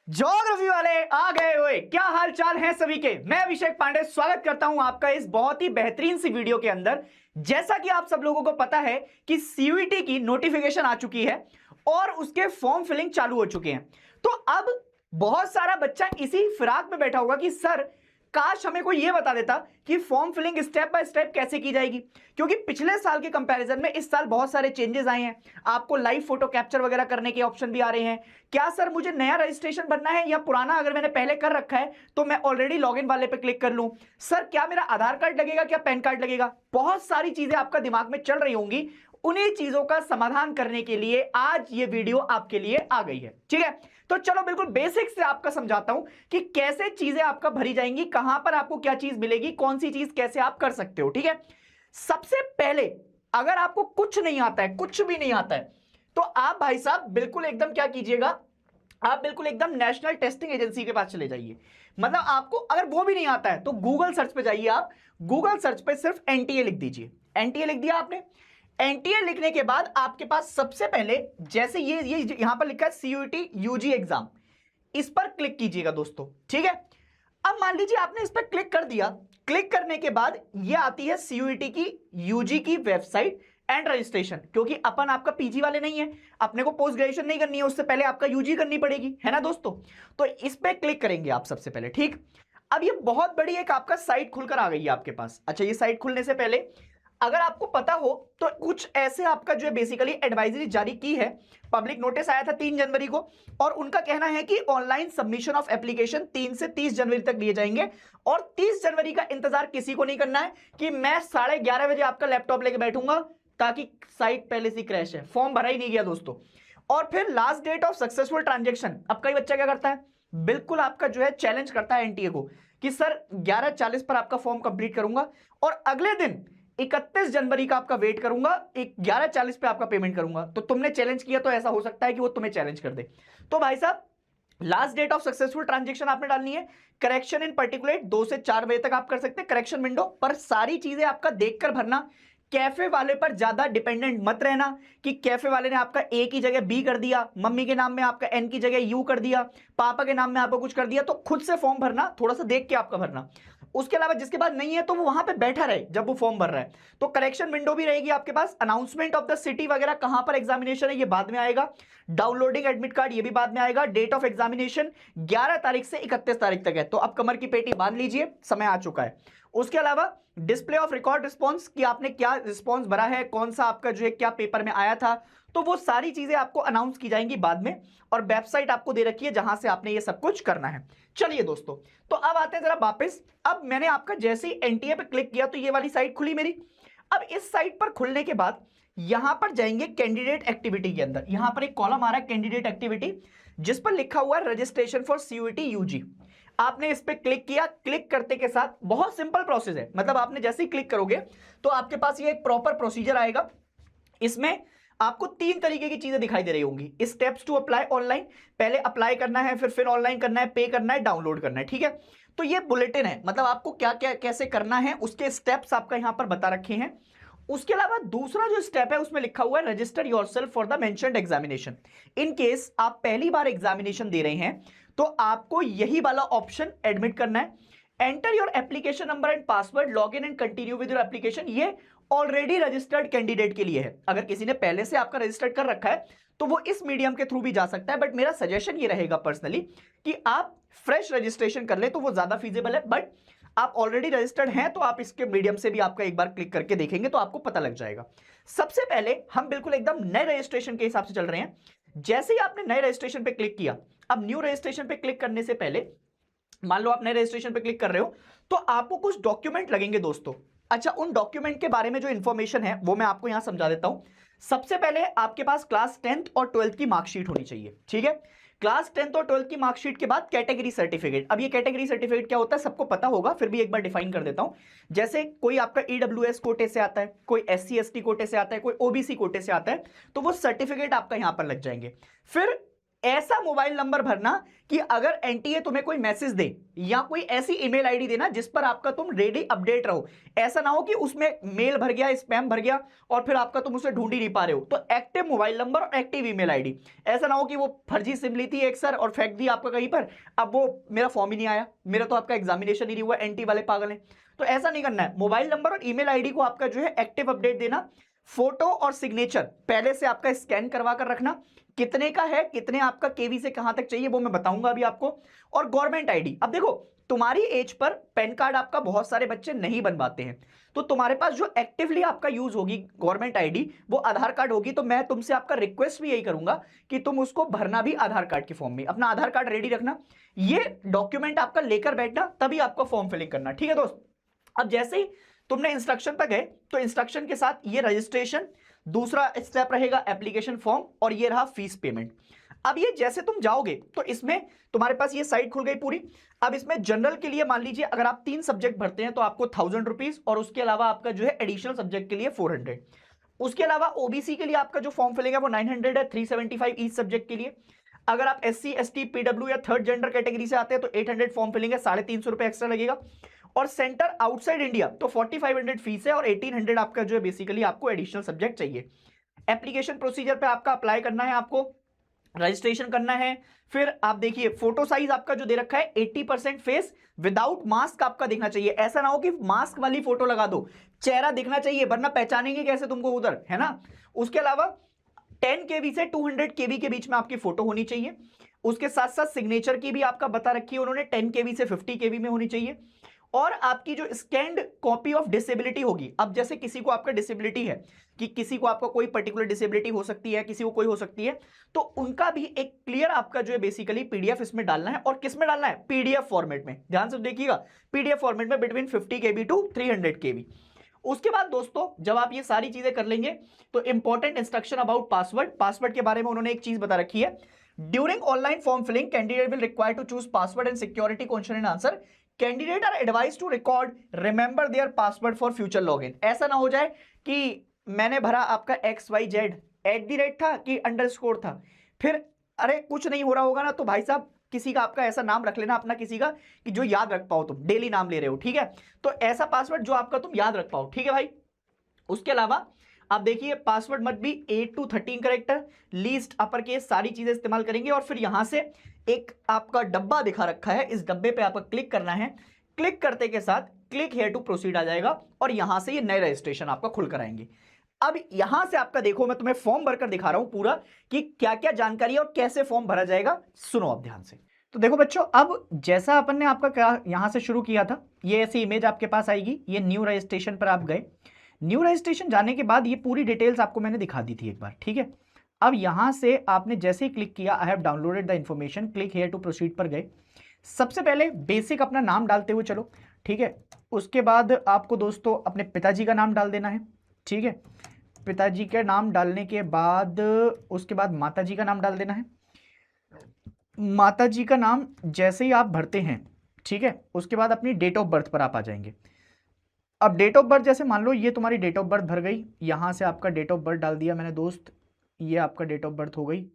Geography वाले आ गए हुए। क्या हाल चाल है सभी के। मैं अभिषेक पांडे स्वागत करता हूं आपका इस बहुत ही बेहतरीन सी वीडियो के अंदर। जैसा कि आप सब लोगों को पता है कि सीयूईटी की नोटिफिकेशन आ चुकी है और उसके फॉर्म फिलिंग चालू हो चुके हैं। तो अब बहुत सारा बच्चा इसी फिराक में बैठा होगा कि सर काश हमें कोई यह बता देता कि form filling step by step कैसे की जाएगी, क्योंकि पिछले साल के कंपैरिजन में इस साल बहुत सारे चेंजेस आए हैं। आपको लाइव फोटो कैप्चर वगैरह करने के ऑप्शन भी आ रहे हैं। क्या सर मुझे नया रजिस्ट्रेशन बनना है या पुराना अगर मैंने पहले कर रखा है तो मैं ऑलरेडी लॉगिन वाले पे क्लिक कर लूं? सर क्या मेरा आधार कार्ड लगेगा, क्या पैन कार्ड लगेगा? बहुत सारी चीजें आपका दिमाग में चल रही होंगी। उन्हीं चीजों का समाधान करने के लिए आज ये वीडियो आपके लिए आ गई है। ठीक है, तो चलो बिल्कुल बेसिक से आपका समझाता हूं कि कैसे चीजें आपका भरी जाएंगी, कहां पर आपको क्या चीज मिलेगी, कौन सी चीज कैसे आप कर सकते हो। ठीक है, सबसे पहले अगर आपको कुछ नहीं आता है, कुछ भी नहीं आता है, तो आप भाई साहब बिल्कुल एकदम क्या कीजिएगा, आप बिल्कुल एकदम नेशनल टेस्टिंग एजेंसी के पास चले जाइए। मतलब आपको अगर वो भी नहीं आता है तो गूगल सर्च पे जाइए। आप गूगल सर्च पे सिर्फ एनटीए लिख दीजिए। एनटीए लिख दिया आपने। एनटीए लिखने के बाद आपके पास सबसे पहले जैसे ये यहां पर लिखा है सीयूईटी यूजी एग्जाम, इस पर क्लिक कीजिएगा दोस्तों। ठीक है, अब मान लीजिए आपने इस पर क्लिक कर दिया। क्लिक करने के बाद ये आती है सीयूईटी की यूजी की वेबसाइट एंड रजिस्ट्रेशन। क्योंकि अपन आपका पीजी वाले नहीं है, अपने को पोस्ट ग्रेजुएशन नहीं करनी है, उससे पहले आपका यूजी करनी पड़ेगी, है ना दोस्तों। तो इस पर क्लिक करेंगे आप सबसे पहले। ठीक, अब ये बहुत बड़ी एक आपका साइट खुलकर आ गई है आपके पास। अच्छा, ये साइट खुलने से पहले अगर आपको पता हो तो कुछ ऐसे आपका जो है बेसिकली एडवाइजरी जारी की है। पब्लिक नोटिस आया था 3 जनवरी को और उनका कहना है कि ऑनलाइन सबमिशन ऑफ एप्लीकेशन 3 से 30 जनवरी तक लिए जाएंगे। और 30 जनवरी का इंतजार किसी को नहीं करना है कि मैं 11:30 बजे आपका लैपटॉप लेके बैठूंगा, ताकि साइट पहले से क्रैश है, फॉर्म भरा ही नहीं गया दोस्तों। और फिर last date of successful transaction. अब कई बच्चा क्या करता है, बिल्कुल आपका जो है चैलेंज करता है एनटीए को कि सर 11:40 पर आपका फॉर्म कंप्लीट करूंगा और अगले दिन 31 जनवरी का आपका वेट करूंगा, 11:40 पे आपका पेमेंट करूंगा। तो तुमने चैलेंज किया तो ऐसा हो सकता है कि वो तुम्हें चैलेंज कर दे। तो भाई साहब last date of successful transaction आपने डालनी है। करेक्शन इन पर्टिकुलर 2 से 4 बजे तक आप कर सकते हैं करेक्शन विंडो पर। सारी चीजें आपका देखकर भरना। कैफे वाले पर ज्यादा डिपेंडेंट मत रहना कि कैफे वाले ने आपका ए की जगह बी कर दिया, मम्मी के नाम में आपका एन की जगह यू कर दिया, पापा के नाम में आपको कुछ कर दिया। तो खुद से फॉर्म भरना, थोड़ा सा देख के आपका भरना। उसके अलावा जिसके पास नहीं है तो वो वहां पे बैठा रहे जब वो फॉर्म भर रहा है। तो करेक्शन विंडो भी रहेगी आपके पास। अनाउंसमेंट ऑफ द सिटी वगैरह कहां पर एग्जामिनेशन है ये बाद में आएगा। डाउनलोडिंग एडमिट कार्ड ये भी बाद में आएगा। डेट ऑफ एग्जामिनेशन 11 तारीख से 31 तारीख तक है, तो अब कमर की पेटी बांध लीजिए, समय आ चुका है। उसके अलावा डिस्प्ले ऑफ रिकॉर्ड रिस्पॉन्स कि आपने क्या रिस्पॉन्स भरा है, कौन सा आपका जो है क्या पेपर में आया था, तो वो सारी चीजें आपको अनाउंस की जाएंगी बाद में। और वेबसाइट आपको दे रखी है जहां से आपने ये सब कुछ करना है। चलिए दोस्तों, तो अब आते हैं जरा वापस। अब मैंने आपका जैसे ही एनटीए पे क्लिक किया तो ये वाली साइट खुली मेरी। अब इस साइट पर खुलने के बाद यहां पर जाएंगे कैंडिडेट एक्टिविटी के अंदर। यहां पर एक कॉलम आ रहा है कैंडिडेट एक्टिविटी, जिस पर लिखा हुआ है रजिस्ट्रेशन फॉर सीयूईटी यूजी। आपने इस पे क्लिक किया। क्लिक करते के साथ बहुत सिंपल प्रोसेस है, मतलब आपने जैसे ही क्लिक करोगे तो आपके पास ये एक प्रॉपर प्रोसीजर आएगा। इसमें आपको 3 तरीके की चीजें दिखाई दे रही होंगी। स्टेप्स टू अप्लाई ऑनलाइन, पहले अप्लाई करना है, फिर ऑनलाइन करना है, पे करना है, डाउनलोड करना है। ठीक है, तो ये बुलेटिन है, मतलब आपको क्या क्या कैसे करना है उसके स्टेप्स आपका यहां पर बता रखे हैं। उसके अलावा दूसरा जो स्टेप है उसमें लिखा हुआ है register yourself for the mentioned examination. In case आप पहली बार एग्जामिनेशन दे रहे हैं तो आपको यही वाला ऑप्शन एडमिट करना है। Enter your application number and password, log in and continue with your application. ये ऑलरेडी रजिस्टर्ड कैंडिडेट के लिए है। अगर किसी ने पहले से आपका रजिस्टर्ड कर रखा है तो वो इस मीडियम के थ्रू भी जा सकता है, बट मेरा सजेशन ये रहेगा पर्सनली कि आप फ्रेश रजिस्ट्रेशन कर ले तो वो ज्यादा फीजेबल है। बट आप ऑलरेडी रजिस्टर्ड हैं तो आप इसके मीडियम से भी आपका एक बार क्लिक करके देखेंगे तो आपको पता लग जाएगा। सबसे पहले हम बिल्कुल एकदम नए रजिस्ट्रेशन के हिसाब से चल रहे हैं। जैसे ही आपने नए रजिस्ट्रेशन पे क्लिक किया, अब न्यू रजिस्ट्रेशन पे क्लिक करने से पहले मान लो आप नए रजिस्ट्रेशन पे क्लिक कर रहे हो तो आपको कुछ डॉक्यूमेंट लगेंगे दोस्तों। अच्छा, उन डॉक्यूमेंट के बारे में जो इंफॉर्मेशन है वो मैं आपको यहां समझा देता हूं। सबसे पहले आपके पास क्लास 10th और 12th की मार्कशीट होनी चाहिए। ठीक है, क्लास 10th और 12th की मार्कशीट के बाद कैटेगरी सर्टिफिकेट। अब ये कैटेगरी सर्टिफिकेट क्या होता है सबको पता होगा, फिर भी एक बार डिफाइन कर देता हूं। जैसे कोई आपका ईडब्ल्यूएस कोटे से आता है, कोई SC ST कोटे से आता है, कोई ओबीसी कोटे से आता है, तो वो सर्टिफिकेट आपका यहां पर लग जाएंगे। फिर ऐसा मोबाइल नंबर भरना कि अगर एनटीए तुम्हें कोई मैसेज दे या कोई ऐसी ईमेल आईडी देना जिस पर आपका तुम रेडी अपडेट रहो। ऐसा ना हो कि उसमें मेल भर गया, स्पैम भर गया और फिर आपका तुम उसे ढूंढ ही नहीं पा रहे हो। तो एक्टिव मोबाइल नंबर और एक्टिव ईमेल आईडी। ऐसा ना हो कि वो फर्जी सिम ली थी एक सर और फेंक दी आपका कहीं पर, अब वो मेरा फॉर्म ही नहीं आया, मेरा तो आपका एग्जामिनेशन ही नहीं हुआ, एनटी वाले पागल हैं। तो ऐसा नहीं करना है। मोबाइल नंबर और ईमेल आईडी को आपका जो है एक्टिव अपडेट देना। फोटो और सिग्नेचर पहले से आपका स्कैन करवा कर रखना। कितने का है, कितने आपका केवी से कहां तक चाहिए वो मैं बताऊंगा अभी आपको। और गवर्नमेंट आईडी। अब देखो तुम्हारी एज पर पैन कार्ड आपका बहुत सारे बच्चे नहीं बनवाते हैं, तो तुम्हारे पास जो एक्टिवली आपका यूज होगी गवर्नमेंट आईडी वो आधार कार्ड होगी। तो मैं तुमसे आपका रिक्वेस्ट भी यही करूंगा कि तुम उसको भरना भी आधार कार्ड के फॉर्म में, अपना आधार कार्ड रेडी रखना। ये डॉक्यूमेंट आपका लेकर बैठना, तभी आपको फॉर्म फिलिंग करना, ठीक है दोस्त। अब जैसे ही तुमने इंस्ट्रक्शन पर गए तो इंस्ट्रक्शन के साथ ये रजिस्ट्रेशन, दूसरा स्टेप रहेगा एप्लीकेशन फॉर्म और ये रहा फीस पेमेंट। अब ये जैसे तुम जाओगे तो इसमें तुम्हारे पास ये साइट खुल गई पूरी। अब इसमें जनरल के लिए मान लीजिए अगर आप 3 सब्जेक्ट भरते हैं तो आपको 1000 रुपीज, और उसके अलावा आपका जो है एडिशनल सब्जेक्ट के लिए 400। उसके अलावा ओबीसी के लिए आपका जो फॉर्म फिलिंग है वो 900 है, 375 ईच सब्जेक्ट के लिए। अगर आप SC ST PW या थर्ड जेंडर कैटेगरी से आते हैं तो 800 फॉर्म फिलिंग है, 350 रुपए एक्स्ट्रा लगेगा। और सेंटर आउटसाइड इंडिया तो 4500 फीस है और 1800 आपका जो है बेसिकली आपको एडिशनल सब्जेक्ट चाहिए। एप्लीकेशन प्रोसीजर पे आपका अप्लाई करना है, आपको रजिस्ट्रेशन करना है। फिर आप देखिए फोटो साइज आपका जो दे रखा है 80% फेस विदाउट मास्क आपका दिखना चाहिए। ऐसा ना हो कि मास्क वाली फोटो लगा दो, चेहरा दिखना चाहिए वरना पहचानेंगे कैसे तुमको उधर, है ना। उसके अलावा 10 केबी से 200 केबी के बीच में आपकी फोटो होनी चाहिए। उसके साथ साथ सिग्नेचर की भी आपका बता रखी है उन्होंने, 10 केबी से 50 केबी में होनी चाहिए। और आपकी जो स्कैन्ड कॉपी ऑफ डिसेबिलिटी होगी, अब जैसे किसी को आपका डिसेबिलिटी है कि किसी को आपका कोई पर्टिकुलर डिसेबिलिटी हो सकती है, किसी को कोई हो सकती है, तो उनका भी एक क्लियर आपका जो है बेसिकली पीडीएफ इसमें डालना है। और किस में डालना है, पीडीएफ फॉर्मेट में। ध्यान से देखिएगा, पीडीएफ फॉर्मेट में बिटवीन 50 केबी टू 300 केबी। उसके बाद दोस्तों जब आप ये सारी चीजें कर लेंगे तो important instruction about password. Password के बारे में उन्होंने एक चीज बता रखी है, during online form filling candidate will require to choose password and security question and answer. Candidate are advise to record remember their password for future login. ऐसा ना हो जाए कि मैंने भरा आपका XYZ @ था कि अंडरस्कोर था, फिर अरे कुछ नहीं हो रहा होगा ना, तो भाई साहब किसी का आपका ऐसा नाम रख लेना अपना किसी का कि जो याद रख पाओ, तुम डेली नाम ले रहे हो, ठीक है। तो ऐसा पासवर्ड जो आपका तुम याद रख पाओ, ठीक है भाई। उसके अलावा आप देखिए पासवर्ड मत भी 8 to 13 character, least upper case सारी चीजें इस्तेमाल करेंगे। और फिर यहां से एक आपका डब्बा दिखा रखा है, इस डब्बे पे आपको क्लिक करना है। क्लिक करते के साथ क्लिक हियर टू प्रोसीड आ जाएगा और यहां से ये नए रजिस्ट्रेशन आपका खुल कर आएंगे। अब यहां से आपका देखो मैं तुम्हें फॉर्म भरकर दिखा रहा हूं पूरा कि क्या क्या जानकारी और कैसे फॉर्म भरा जाएगा, सुनो आप ध्यान से। तो देखो बच्चों, अब जैसा अपन ने आपका क्या यहां से शुरू किया था, ये ऐसी इमेज आपके पास आएगी। ये न्यू रजिस्ट्रेशन पर आप गए, न्यू रजिस्ट्रेशन जाने के बाद ये पूरी डिटेल्स आपको मैंने दिखा दी थी एक बार, ठीक है। अब यहां से आपने जैसे ही क्लिक किया I have downloaded the information, click here to proceed पर गए। सबसे पहले बेसिक अपना नाम डालते हुए चलो, ठीक है। उसके बाद आपको दोस्तों अपने पिताजी का नाम डाल देना है, ठीक है। पिताजी का नाम डालने के बाद उसके बाद माताजी का नाम डाल देना है। माताजी का नाम जैसे ही आप भरते हैं, ठीक है, उसके बाद अपनी डेट ऑफ बर्थ पर आप आ जाएंगे। अब डेट ऑफ बर्थ जैसे मान लो ये तुम्हारी डेट ऑफ बर्थ भर गई, यहां से आपका डेट ऑफ बर्थ डाल दिया मैंने दोस्त, ये आपका डेट ऑफ बर्थ हो गई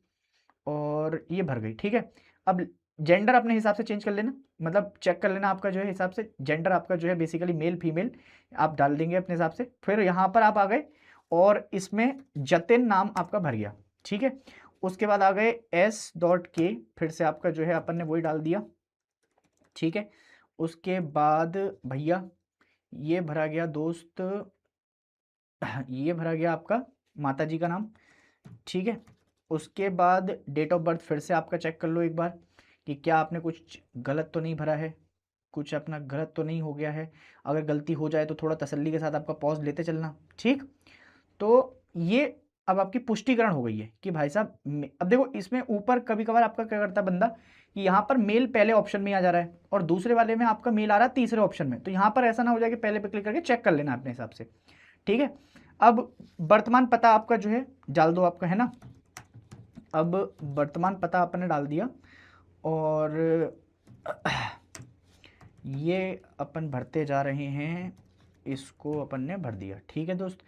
और ये भर गई, ठीक है। अब जेंडर अपने हिसाब से चेंज कर लेना, मतलब चेक कर लेना आपका जो है हिसाब से जेंडर आपका जो है बेसिकली मेल फीमेल आप डाल देंगे अपने हिसाब से। फिर यहाँ पर आप आ गए और इसमें जतिन नाम आपका भर गया, ठीक है। उसके बाद आ गए S.K, फिर से आपका जो है अपन ने वही डाल दिया, ठीक है। उसके बाद भैया ये भरा गया दोस्त, ये भरा गया आपका माताजी का नाम, ठीक है। उसके बाद डेट ऑफ बर्थ फिर से आपका चेक कर लो एक बार कि क्या आपने कुछ गलत तो नहीं भरा है, कुछ अपना गलत तो नहीं हो गया है। अगर गलती हो जाए तो थोड़ा तसल्ली के साथ आपका पॉज लेते चलना, ठीक। तो ये अब आपकी पुष्टिकरण हो गई है कि भाई साहब, अब देखो इसमें ऊपर कभी कभार आपका क्या करता है बंदा कि यहाँ पर मेल पहले ऑप्शन में आ जा रहा है और दूसरे वाले में आपका मेल आ रहा है तीसरे ऑप्शन में, तो यहाँ पर ऐसा ना हो जाए कि पहले पे क्लिक करके चेक कर लेना अपने हिसाब से, ठीक है। अब वर्तमान पता आपका जो है डाल दो आपका, है ना। अब वर्तमान पता आपने डाल दिया और ये अपन भरते जा रहे हैं, इसको अपन ने भर दिया, ठीक है दोस्त।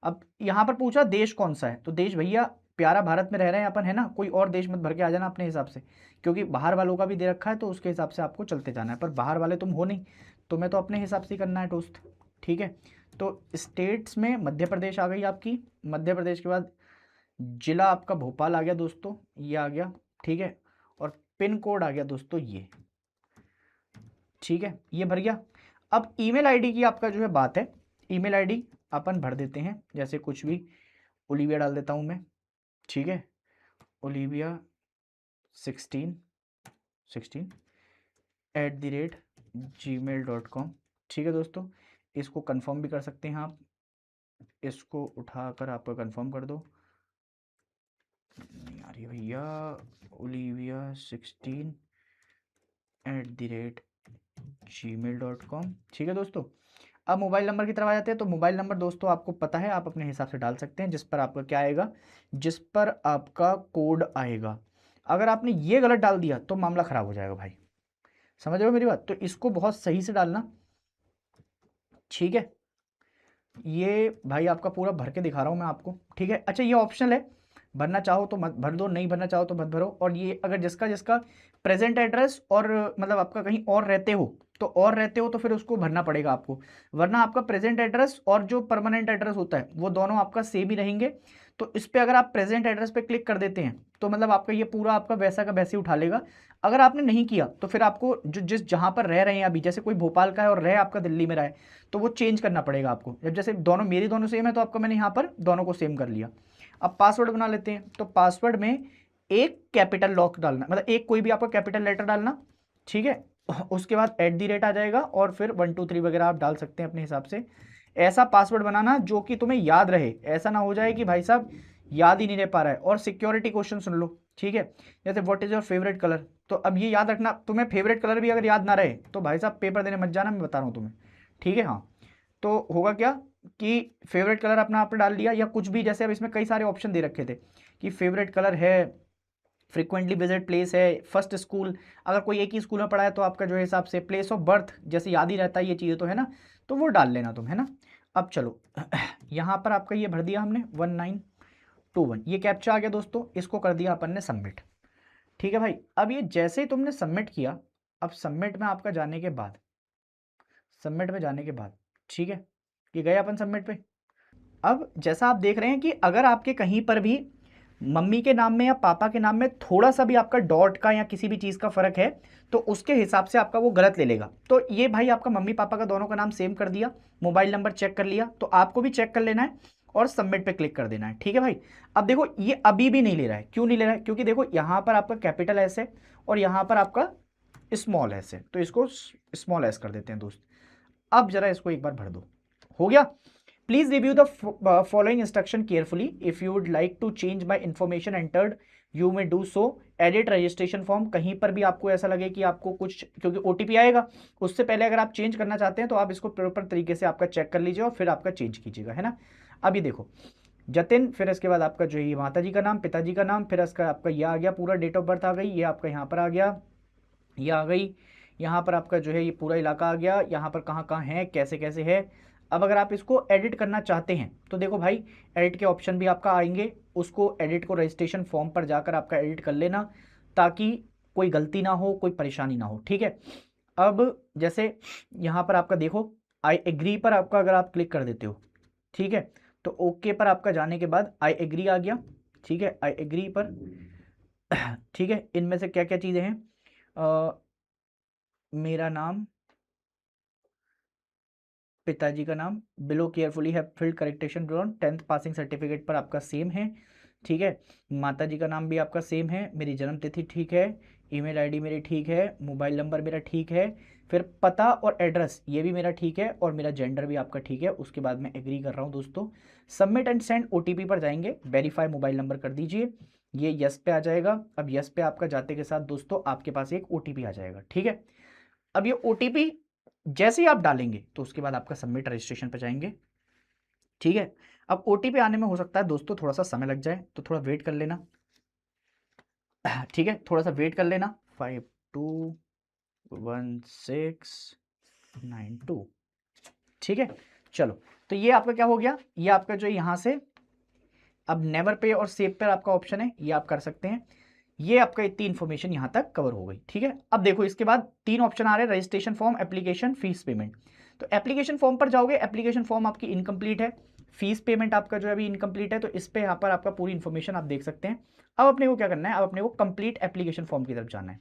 अब यहाँ पर पूछा देश कौन सा है, तो देश भैया प्यारा भारत में रह रहे हैं अपन, है ना, कोई और देश मत भर के आ जाना अपने हिसाब से, क्योंकि बाहर वालों का भी दे रखा है तो उसके हिसाब से आपको चलते जाना है, पर बाहर वाले तुम हो नहीं, तुम्हें तो अपने हिसाब से ही करना है दोस्त। ठीक है, तो स्टेट्स में मध्य प्रदेश आ गई आपकी, मध्य प्रदेश के बाद जिला आपका भोपाल आ गया दोस्तों, ये आ गया। ठीक है, और पिन कोड आ गया दोस्तों ये। ठीक है, ये भर गया। अब ईमेल आईडी की आपका जो है बात है, ईमेल आईडी अपन भर देते हैं, जैसे कुछ भी, ओलिविया डाल देता हूं मैं। ठीक है, ओलिविया 16@gmail.com। ठीक है दोस्तों, इसको कंफर्म भी कर सकते हैं आप, इसको उठाकर आपका कंफर्म कर दो। नहीं आ रही भैया, ओलिविया 16@gmail.com। ठीक है दोस्तों, अब मोबाइल नंबर की तरफ आ जाते हैं। तो मोबाइल नंबर दोस्तों आपको पता है, आप अपने हिसाब से डाल सकते हैं, जिस पर आपका क्या आएगा, जिस पर आपका कोड आएगा। अगर आपने ये गलत डाल दिया तो मामला खराब हो जाएगा भाई, समझ रहे हो मेरी बात, तो इसको बहुत सही से डालना। ठीक है, ये भाई आपका पूरा भर के दिखा रहा हूँ मैं आपको। ठीक है, अच्छा ये ऑप्शनल है, भरना चाहो तो मत भर दो, नहीं भरना चाहो तो मत भरो। और ये अगर जिसका जिसका प्रेजेंट एड्रेस और मतलब आपका कहीं और रहते हो तो फिर उसको भरना पड़ेगा आपको, वरना आपका प्रेजेंट एड्रेस और जो परमानेंट एड्रेस होता है वो दोनों आपका सेम ही रहेंगे। तो इस पर अगर आप प्रेजेंट एड्रेस पे क्लिक कर देते हैं तो मतलब आपका ये पूरा आपका वैसा का वैसे ही उठा लेगा। अगर आपने नहीं किया तो फिर आपको जो जहां पर रह रहे हैं अभी, जैसे कोई भोपाल का है और रहे आपका दिल्ली में रहे, तो वो चेंज करना पड़ेगा आपको। जब जैसे मेरी दोनों सेम है तो आपका मैंने यहाँ पर दोनों को सेम कर लिया। अब पासवर्ड बना लेते हैं, तो पासवर्ड में एक कैपिटल लॉक डालना, मतलब एक कोई भी आपका कैपिटल लेटर डालना। ठीक है, उसके बाद @ आ जाएगा और फिर 1 2 3 वगैरह आप डाल सकते हैं अपने हिसाब से। ऐसा पासवर्ड बनाना जो कि तुम्हें याद रहे, ऐसा ना हो जाए कि भाई साहब याद ही नहीं रह पा रहा है। और सिक्योरिटी क्वेश्चन सुन लो, ठीक है, जैसे what is your favourite colour, तो अब ये याद रखना, तुम्हें फेवरेट कलर भी अगर याद ना रहे तो भाई साहब पेपर देने मत जाना, मैं बता रहा हूँ तुम्हें। ठीक है, हाँ, तो होगा क्या कि फेवरेट कलर अपना आपने डाल दिया, या कुछ भी, जैसे अब इसमें कई सारे ऑप्शन दे रखे थे कि फेवरेट कलर है, फ्रीक्वेंटली विजिट प्लेस है, फर्स्ट स्कूल, अगर कोई एक ही स्कूल में पढ़ा है तो आपका जो है हिसाब से प्लेस ऑफ बर्थ, जैसे याद ही रहता है ये चीज़ें तो, है ना, तो वो डाल लेना तुम, है ना। अब चलो यहाँ पर आपका ये भर दिया हमने 1921, ये कैप्चा आ गया दोस्तों, इसको कर दिया अपन ने सबमिट। ठीक है भाई, अब ये जैसे ही तुमने सबमिट किया, अब सबमिट में आपका जाने के बाद, सबमिट में जाने के बाद, ठीक है, ये गए अपन सबमिट पे। अब जैसा आप देख रहे हैं कि अगर आपके कहीं पर भी मम्मी के नाम में या पापा के नाम में थोड़ा सा भी आपका डॉट का या किसी भी चीज़ का फर्क है तो उसके हिसाब से आपका वो गलत ले लेगा। तो ये भाई आपका मम्मी पापा का दोनों का नाम सेम कर दिया, मोबाइल नंबर चेक कर लिया, तो आपको भी चेक कर लेना है और सबमिट पे क्लिक कर देना है। ठीक है भाई, अब देखो ये अभी भी नहीं ले रहा है, क्यों नहीं ले रहा है, क्योंकि देखो यहाँ पर आपका कैपिटल एस है और यहाँ पर आपका स्मॉल एस है, तो इसको स्मॉल एस कर देते हैं दोस्त। अब जरा इसको एक बार भर दो, हो गया। Please review the following instruction carefully. If you would like to change my information entered, you may do so. Edit registration form, कहीं पर भी आपको ऐसा लगे कि आपको कुछ, क्योंकि OTP आएगा, उससे पहले अगर आप चेंज करना चाहते हैं तो आप इसको प्रॉपर तरीके से आपका चेक कर लीजिए और फिर आपका चेंज कीजिएगा, है ना। अभी देखो जतिन, फिर इसके बाद आपका जो है माता जी का नाम, पिताजी का नाम, फिर इसका आपका ये आ गया, पूरा डेट ऑफ बर्थ आ गई, ये आपका यहाँ पर आ गया, ये आ गई, यहाँ पर आपका जो है ये पूरा इलाका आ गया, यहाँ पर कहाँ कहाँ है, कैसे कैसे है। अब अगर आप इसको एडिट करना चाहते हैं तो देखो भाई एडिट के ऑप्शन भी आपका आएंगे, उसको एडिट को रजिस्ट्रेशन फॉर्म पर जाकर आपका एडिट कर लेना ताकि कोई गलती ना हो, कोई परेशानी ना हो। ठीक है, अब जैसे यहाँ पर आपका देखो आई एग्री पर आपका अगर आप क्लिक कर देते हो, ठीक है, तो ओके पर आपका जाने के बाद आई एग्री आ गया। ठीक है, आई एग्री पर ठीक है, इनमें से क्या क्या चीज़ें हैं, मेरा नाम, पिताजी का नाम, बिलो केयरफुली है field correction drawn, 10th passing certificate पर आपका सेम है। ठीक है, माता जी का नाम भी आपका सेम है, मेरी जन्म तिथि ठीक है, ईमेल आईडी मेरी ठीक है, मोबाइल नंबर मेरा ठीक है, फिर पता और एड्रेस ये भी मेरा ठीक है, और मेरा जेंडर भी आपका ठीक है। उसके बाद मैं एग्री कर रहा हूँ दोस्तों। सबमिट एंड सेंड OTP पर जाएंगे, वेरीफाई मोबाइल नंबर कर दीजिए, ये यस पे आ जाएगा। अब यस पे आपका जाते के साथ दोस्तों आपके पास एक OTP आ जाएगा। ठीक है, अब ये OTP जैसे ही आप डालेंगे तो उसके बाद आपका सबमिट रजिस्ट्रेशन पे जाएंगे। ठीक है, अब OTP आने में हो सकता है दोस्तों थोड़ा सा समय लग जाए, तो थोड़ा वेट कर लेना। ठीक है, थोड़ा सा वेट कर लेना। 521692। ठीक है, चलो, तो ये आपका क्या हो गया, ये आपका जो यहाँ से अब नेवर पे और सेव पर आपका ऑप्शन है, ये आप कर सकते हैं। ये आपका इतनी इन्फॉर्मेशन यहाँ तक कवर हो गई, ठीक है। अब देखो इसके बाद 3 ऑप्शन आ रहे हैं, registration form, application, fees payment. तो एप्लीकेशन फॉर्म पर जाओगे, एप्लीकेशन फॉर्म आपकी इनकम्प्लीट है, फीस पेमेंट आपका जो है अभी इनकम्प्लीट है, तो इस पे यहाँ पर आपका पूरी इन्फॉर्मेशन आप देख सकते हैं। अब अपने को क्या करना है, अब अपने को कंप्लीट एप्लीकेशन फॉर्म की तरफ जाना है।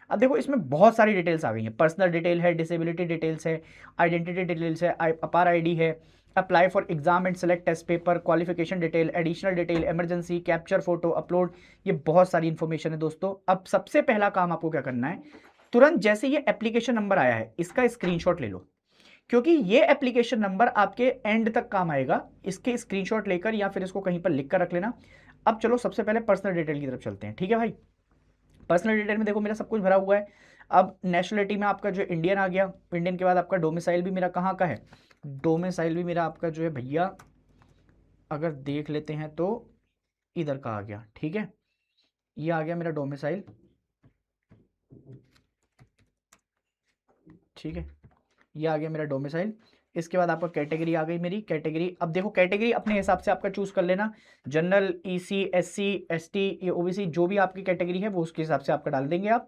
अब देखो इसमें बहुत सारी डिटेल्स आ गई हैं, पर्सनल डिटेल है, डिसेबिलिटी डिटेल्स है, आइडेंटिटी डिटेल्स है, अपार आईडी है, apply for exam and select test paper, qualification detail, additional detail, emergency, capture photo, upload, ये बहुत सारी इंफॉर्मेशन है दोस्तों। अब सबसे पहला काम आपको क्या करना है, तुरंत जैसे ये एप्लीकेशन नंबर आया है इसका स्क्रीनशॉट ले लो, क्योंकि ये एप्लीकेशन नंबर आपके एंड तक काम आएगा। इसके स्क्रीनशॉट लेकर या फिर इसको कहीं पर लिख कर रख लेना। अब चलो सबसे पहले पर्सनल डिटेल की तरफ चलते हैं, ठीक है भाई। पर्सनल डिटेल में देखो मेरा सब कुछ भरा हुआ है। अब नेशनलिटी में आपका जो इंडियन आ गया, इंडियन के बाद आपका डोमिसाइल भी मेरा कहाँ का है, डोमिसाइल भी मेरा आपका जो है भैया अगर देख लेते हैं तो इधर का आ गया, ठीक है। ये आ गया मेरा डोमिसाइल, ठीक है, ये आ गया मेरा डोमिसाइल। इसके बाद आपका कैटेगरी आ गई मेरी, कैटेगरी। अब देखो कैटेगरी अपने हिसाब से आपका चूज कर लेना, जनरल, ईसी, एससी, एसटी, ये ओबीसी, जो भी आपकी कैटेगरी है वो उसके हिसाब से आपका डाल देंगे आप।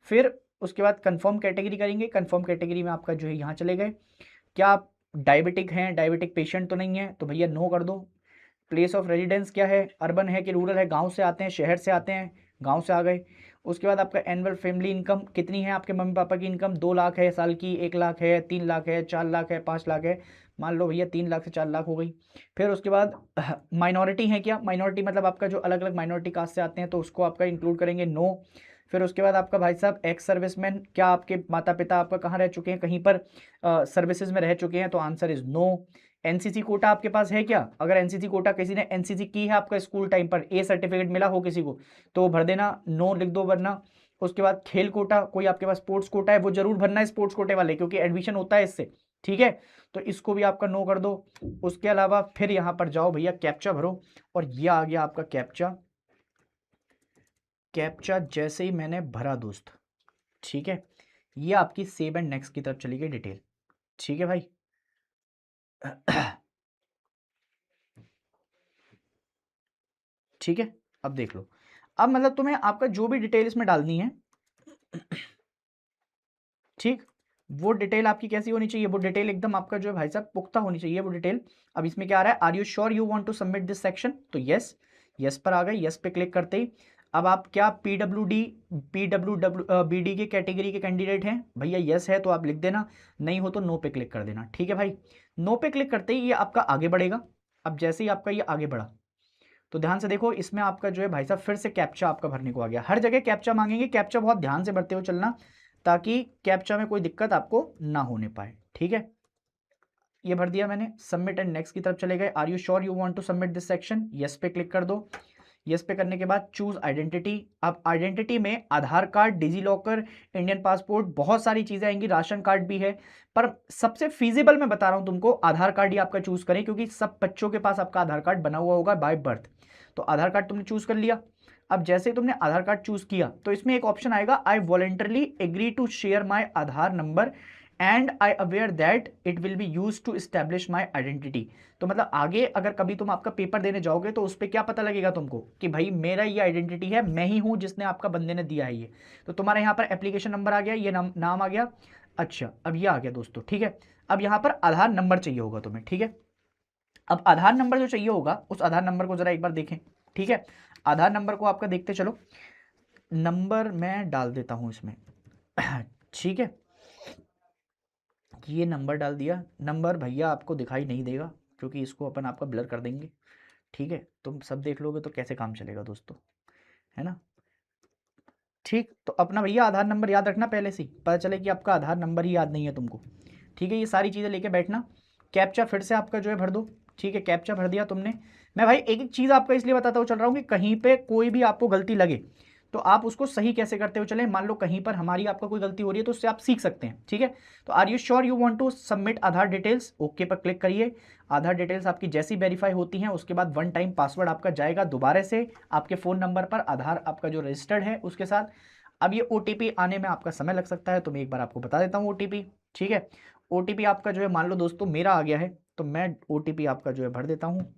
फिर उसके बाद कंफर्म कैटेगरी करेंगे, कंफर्म कैटेगरी में आपका जो है यहाँ चले गए। क्या आप डायबिटिक हैं, डायबिटिक पेशेंट तो नहीं है, तो भैया नो कर दो। प्लेस ऑफ रेजिडेंस क्या है, अर्बन है कि रूरल है, गांव से आते हैं, शहर से आते हैं, गांव से आ गए। उसके बाद आपका एनुअल फैमिली इनकम कितनी है, आपके मम्मी पापा की इनकम 2 लाख है साल की, 1 लाख है, 3 लाख है, 4 लाख है, 5 लाख है, मान लो भैया 3 लाख से 4 लाख हो गई। फिर उसके बाद माइनॉरिटी है क्या, माइनॉरिटी मतलब आपका जो अलग अलग माइनॉरिटी कास्ट से आते हैं तो उसको आपका इंक्लूड करेंगे, नो। फिर उसके बाद आपका भाई साहब एक्स सर्विसमैन, क्या आपके माता पिता आपका कहाँ रह चुके हैं, कहीं पर सर्विसेज में रह चुके हैं, तो answer is no. NCC quota आपके पास है क्या, अगर एनसीसी कोटा किसी ने एनसीसी की है आपका स्कूल टाइम पर, ए सर्टिफिकेट मिला हो किसी को तो वो भर देना, नो लिख दो वरना। उसके बाद खेल कोटा, कोई आपके पास स्पोर्ट्स कोटा है वो जरूर भरना है स्पोर्ट्स कोटे वाले, क्योंकि एडमिशन होता है इससे, ठीक है, तो इसको भी आपका नो कर दो। उसके अलावा फिर यहां पर जाओ भैया, कैप्चा भरो, और ये आ गया आपका कैप्चा। कैप्चा जैसे ही मैंने भरा दोस्त, ठीक है, ये आपकी सेव एंड नेक्स्ट की तरफ चली गई डिटेल, ठीक है भाई। ठीक है, अब देख लो, अब मतलब तुम्हें आपका जो भी डिटेल इसमें डालनी है, ठीक, वो डिटेल आपकी कैसी होनी चाहिए, वो डिटेल एकदम आपका जो है भाई साहब पुख्ता होनी चाहिए वो डिटेल। अब इसमें क्या आ रहा है, are you sure you want to submit this section, तो यस, यस पर आ गए, यस पे क्लिक करते ही अब आप क्या पीडब्ल्यूडी के कैटेगरी के कैंडिडेट हैं, भैया यस है तो आप लिख देना, नहीं हो तो नो पे क्लिक कर देना, ठीक है भाई। नो पे क्लिक करते ही ये आपका आगे बढ़ेगा। अब जैसे ही आपका ये आगे बढ़ा तो ध्यान से देखो, इसमें आपका जो है भाई साहब फिर से कैप्चा आपका भरने को आ गया। हर जगह कैप्चा मांगेंगे, कैप्चा बहुत ध्यान से भरते हुए चलना ताकि कैप्चा में कोई दिक्कत आपको ना होने पाए, ठीक है। ये भर दिया मैंने, सबमिट एंड नेक्स्ट की तरफ चले गए। Are you sure you want to submit this section, yes पे क्लिक कर दो। यस पे करने के बाद चूज आइडेंटिटी। अब आइडेंटिटी में आधार card, digi locker, Indian passport, बहुत सारी चीजें आएंगी, राशन कार्ड भी है, पर सबसे फीजिबल मैं बता रहा हूं तुमको, आधार कार्ड ही आपका चूज करें, क्योंकि सब बच्चों के पास आपका आधार कार्ड बना हुआ होगा बाय बर्थ। तो आधार कार्ड तुमने चूज कर लिया। अब जैसे ही तुमने आधार कार्ड चूज किया तो इसमें एक ऑप्शन आएगा, I voluntarily agree to share my Aadhaar number and I aware that it will be use to establish my identity. तो मतलब आगे अगर कभी तुम आपका पेपर देने जाओगे तो उस पर क्या पता लगेगा तुमको कि भाई मेरा ये आइडेंटिटी है, मैं ही हूं जिसने आपका बंदे ने दिया है ये। तो तुम्हारा यहाँ पर एप्लीकेशन नंबर आ गया, ये नाम आ गया। अच्छा अब ये आ गया दोस्तों, ठीक है। अब यहाँ पर आधार नंबर चाहिए होगा तुम्हें, ठीक है। अब आधार नंबर जो चाहिए होगा उस आधार नंबर को जरा एक बार देखें, ठीक है। आधार नंबर को आपका देखते चलो, नंबर मैं डाल देता हूं इसमें, ठीक है। ये नंबर डाल दिया, नंबर भैया आपको दिखाई नहीं देगा क्योंकि इसको अपन आपका ब्लर कर देंगे, ठीक है। तुम सब देख लोगे तो कैसे काम चलेगा दोस्तों, है ना। ठीक, तो अपना भैया आधार नंबर याद रखना, पहले से पता चले कि आपका आधार नंबर ही याद नहीं है तुमको, ठीक है। ये सारी चीज़ें लेके बैठना। कैप्चा फिर से आपका जो है भर दो, ठीक है। कैप्चा भर दिया तुमने। मैं भाई एक एक चीज़ आपको इसलिए बताता हूँ चल रहा हूँ कि कहीं पे कोई भी आपको गलती लगे तो आप उसको सही कैसे करते हुए चले। मान लो कहीं पर हमारी आपका कोई गलती हो रही है तो उससे आप सीख सकते हैं, ठीक है। तो are you sure you want to submit Aadhaar details, okay पर क्लिक करिए। आधार डिटेल्स आपकी जैसी वेरीफाई होती हैं उसके बाद 1 टाइम पासवर्ड आपका जाएगा दोबारा से आपके फ़ोन नंबर पर, आधार आपका जो रजिस्टर्ड है उसके साथ। अब ये OTP आने में आपका समय लग सकता है, तो मैं एक बार आपको बता देता हूँ OTP, ठीक है। OTP आपका जो है मान लो दोस्तों मेरा आ गया है तो मैं OTP आपका जो है भर देता हूँ।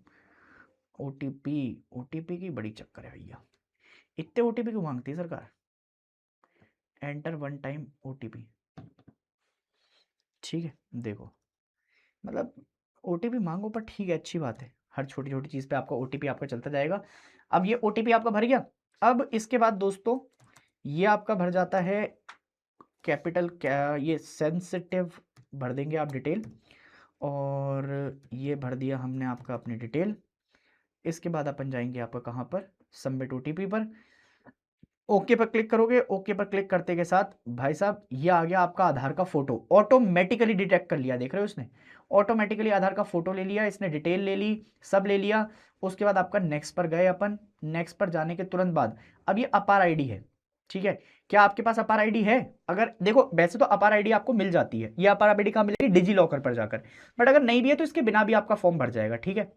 ओटीपी की बड़ी चक्कर है भैया, इतने ओटीपी क्यों मांगती है सरकार। एंटर वन टाइम ओटीपी, ठीक है देखो, मतलब ओटीपी मांगो पर ठीक है, अच्छी बात है, हर छोटी छोटी चीज़ पे आपका ओटीपी आपका चलता जाएगा। अब ये ओटीपी आपका भर गया। अब इसके बाद दोस्तों ये आपका भर जाता है कैपिटल, क्या ये सेंसिटिव भर देंगे आप डिटेल, और ये भर दिया हमने आपका अपनी डिटेल। इसके बाद अपन जाएंगे आपका कहाँ पर, सबमिट ओटीपी पर, ओके पर क्लिक करोगे। ओके पर क्लिक करते के साथ भाई साहब ये आ गया आपका आधार का फोटो, ऑटोमेटिकली डिटेक्ट कर लिया, देख रहे हो इसने ऑटोमेटिकली आधार का फोटो ले लिया, इसने डिटेल ले ली, सब ले लिया। उसके बाद आपका नेक्स्ट पर गए अपन, नेक्स्ट पर जाने के तुरंत बाद अब ये अपार आईडी है, ठीक है, क्या आपके पास अपार आईडी है। अगर देखो वैसे तो अपार आईडी आपको मिल जाती है, ये अपार आईडी कहाँ मिलेगी, डिजी लॉकर पर जाकर, बट अगर नहीं भी है तो इसके बिना भी आपका फॉर्म भर जाएगा, ठीक है।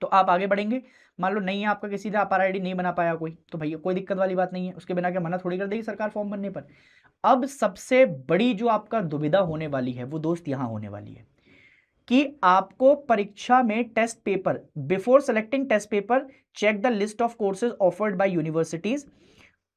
तो आप आगे बढ़ेंगे, मान लो नहीं है आपका किसी ने अपार आईडी नहीं बना पाया कोई, तो भैया कोई दिक्कत वाली बात नहीं है, उसके बिना क्या मना थोड़ी कर देगी सरकार फॉर्म भरने पर। अब सबसे बड़ी जो आपका दुविधा होने वाली है वो दोस्त यहां होने वाली है कि आपको परीक्षा में test paper, before selecting test paper check the list of courses offered by universities.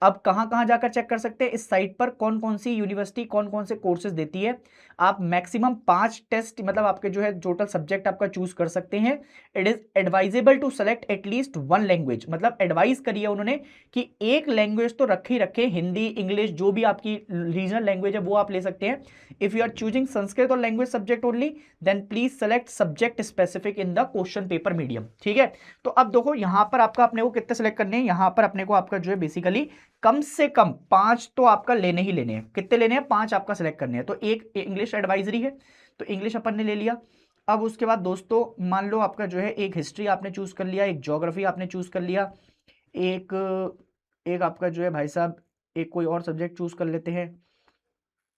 अब कहां कहां जाकर चेक कर सकते हैं, इस साइट पर कौन कौन सी यूनिवर्सिटी कौन कौन से कोर्सेज देती है। आप मैक्सिमम 5 टेस्ट मतलब आपके जो है टोटल सब्जेक्ट आपका चूज कर सकते हैं। It is advisable to select at least one language, मतलब एडवाइस करी है उन्होंने कि एक लैंग्वेज तो रखे ही रखे, हिंदी इंग्लिश जो भी आपकी रीजनल लैंग्वेज है वो आप ले सकते हैं। If you are choosing Sanskrit और language subject only then please select subject specific in the question paper medium, ठीक है। तो अब देखो यहां पर आपका अपने को कितने सेलेक्ट करने हैं, यहां पर अपने को आपका जो है बेसिकली कम से कम 5 तो आपका लेने ही लेने हैं। कितने लेने हैं, 5 आपका सेलेक्ट करने हैं। तो एक इंग्लिश एडवाइजरी है तो इंग्लिश अपन ने ले लिया। अब उसके बाद दोस्तों मान लो आपका जो है एक हिस्ट्री आपने चूज कर लिया, एक ज्योग्राफी आपने चूज कर लिया, एक एक आपका जो है भाई साहब एक कोई और सब्जेक्ट चूज कर लेते हैं,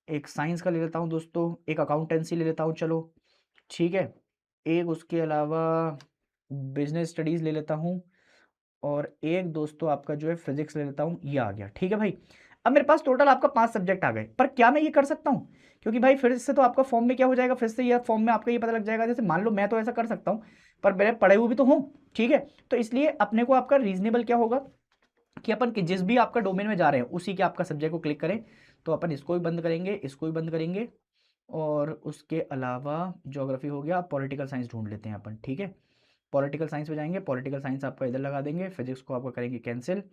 एक साइंस का ले लेता हूं दोस्तों, एक अकाउंटेंसी ले लेता हूं, चलो ठीक है, एक उसके अलावा बिजनेस स्टडीज ले लेता हूं, और एक दोस्तों आपका जो है फिजिक्स ले लेता हूं, ये आ गया, ठीक है भाई। अब मेरे पास टोटल आपका 5 सब्जेक्ट आ गए, पर क्या मैं ये कर सकता हूं, क्योंकि भाई फिर से तो आपका फॉर्म में क्या हो जाएगा, फिर से ये फॉर्म में आपका ये पता लग जाएगा, जैसे मान लो मैं तो ऐसा कर सकता हूं पर मेरे पढ़े हुए भी तो हूं, ठीक है। तो इसलिए अपने को आपका रीजनेबल क्या होगा कि अपन जिस भी आपका डोमेन में जा रहे हैं उसी के आपका सब्जेक्ट को क्लिक करें। तो अपन इसको भी बंद करेंगे, इसको भी बंद करेंगे, और उसके अलावा ज्योग्राफी हो गया, पॉलिटिकल साइंस ढूंढ लेते हैं अपन, ठीक है। पॉलिटिकल साइंस में जाएंगे, पॉलिटिकल साइंस आपका इधर लगा देंगे, फिजिक्स को आपका करेंगे कैंसिल।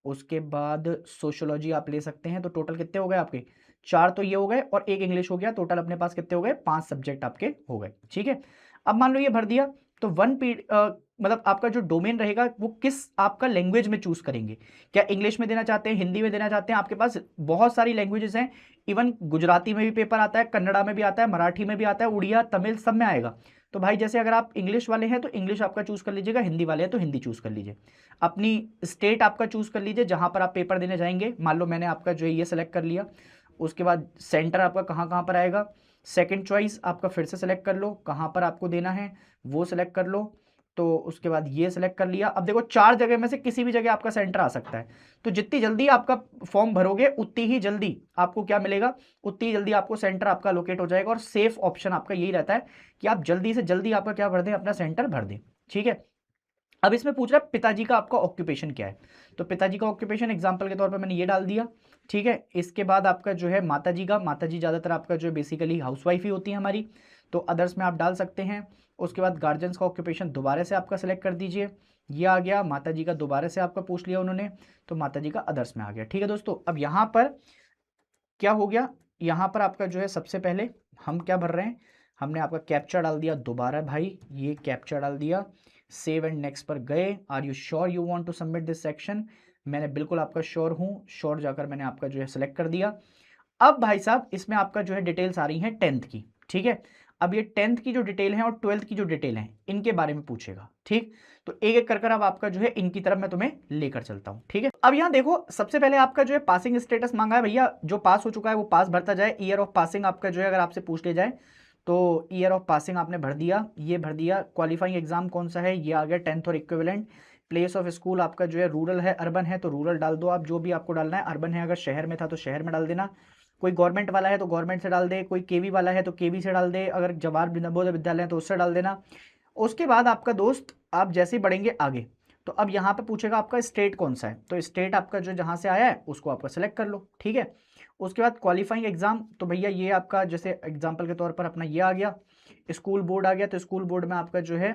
उसके बाद सोशियोलॉजी आप ले सकते हैं। तो टोटल कितने हो गए आपके, 4 तो ये हो गए और एक इंग्लिश हो गया, टोटल अपने पास कितने हो गए, 5 सब्जेक्ट आपके हो गए, ठीक है। अब मान लो ये भर दिया, तो मतलब आपका जो डोमेन रहेगा वो किस आपका लैंग्वेज में चूज करेंगे, क्या इंग्लिश में देना चाहते हैं, हिंदी में देना चाहते हैं, आपके पास बहुत सारी लैंग्वेजेस हैं, इवन गुजराती में भी पेपर आता है, कन्नड़ा में भी आता है, मराठी में भी आता है, उड़िया तमिल सब में आएगा। तो भाई जैसे अगर आप इंग्लिश वाले हैं तो इंग्लिश आपका चूज कर लीजिएगा, हिंदी वाले हैं तो हिंदी चूज कर लीजिए, अपनी स्टेट आपका चूज कर लीजिए जहां पर आप पेपर देने जाएंगे। मान लो मैंने आपका जो है ये सेलेक्ट कर लिया, उसके बाद सेंटर आपका कहाँ कहाँ पर आएगा, सेकंड चॉइस आपका फिर से सेलेक्ट कर लो, कहाँ पर आपको देना है वो सेलेक्ट कर लो। तो उसके बाद ये सेलेक्ट कर लिया। अब देखो 4 जगह में से किसी भी जगह आपका सेंटर आ सकता है, तो जितनी जल्दी आपका फॉर्म भरोगे उतनी ही जल्दी आपको क्या मिलेगा, उतनी ही जल्दी आपको सेंटर आपका लोकेट हो जाएगा। और सेफ ऑप्शन आपका यही रहता है कि आप जल्दी से जल्दी आपका क्या भर दें, अपना सेंटर भर दें, ठीक है। अब इसमें पूछ रहा है पिताजी का आपका ऑक्यूपेशन क्या है, तो पिताजी का ऑक्यूपेशन एग्जांपल के तौर पर मैंने ये डाल दिया, ठीक है। इसके बाद आपका जो है माताजी का, माताजी ज़्यादातर आपका जो है बेसिकली हाउसवाइफ ही होती है हमारी, तो अदर्स में आप डाल सकते हैं। उसके बाद गार्जियंस का ऑक्यूपेशन दोबारा से आपका सेलेक्ट कर दीजिए, ये आ गया। माताजी का दोबारा से आपका पूछ लिया उन्होंने, तो माताजी का अदर्स में आ गया, ठीक है दोस्तों। अब यहाँ पर क्या हो गया, यहाँ पर आपका जो है सबसे पहले हम क्या भर रहे हैं, हमने आपका कैप्चा डाल दिया दोबारा भाई, ये कैप्चा डाल दिया, सेव एंड नेक्स्ट पर गए। Are you sure you want to submit this section, मैंने बिल्कुल आपका श्योर हूँ, श्योर जाकर मैंने आपका जो है सेलेक्ट कर दिया। अब भाई साहब इसमें आपका जो है डिटेल्स आ रही हैं 10th की, ठीक है। अब ये 10th की जो डिटेल है और 12th की जो डिटेल है इनके बारे में पूछेगा, ठीक। तो एक एक कर अब आपका जो है इनकी तरफ मैं तुम्हें लेकर चलता हूं, ठीक है। अब यहाँ देखो सबसे पहले आपका जो है पासिंग स्टेटस मांगा है भैया, जो पास हो चुका है वो पास भरता जाए। ईयर ऑफ पासिंग आपका जो है अगर आपसे पूछ ले जाए तो ईयर ऑफ पासिंग आपने भर दिया, ये भर दिया। क्वालिफाइंग एग्जाम कौन सा है, ये आ गया 10th और इक्विवेलेंट। प्लेस ऑफ स्कूल आपका जो है रूरल है अर्बन है, तो रूरल डाल दो आप, जो भी आपको डालना है। अर्बन है अगर शहर में था तो शहर में डाल देना, कोई गवर्नमेंट वाला है तो गवर्नमेंट से डाल दे, कोई केवी वाला है तो केवी से डाल दे, अगर जवाहर नवोदय विद्यालय है तो उससे डाल देना। उसके बाद आपका दोस्त आप जैसे ही बढ़ेंगे आगे, तो अब यहाँ पे पूछेगा आपका स्टेट कौन सा है, तो स्टेट आपका जो जहाँ से आया है उसको आपका सेलेक्ट कर लो, ठीक है। उसके बाद क्वालिफाइंग एग्जाम, तो भैया ये आपका जैसे एग्जाम्पल के तौर पर अपना ये आ गया, स्कूल बोर्ड आ गया, तो स्कूल बोर्ड में आपका जो है,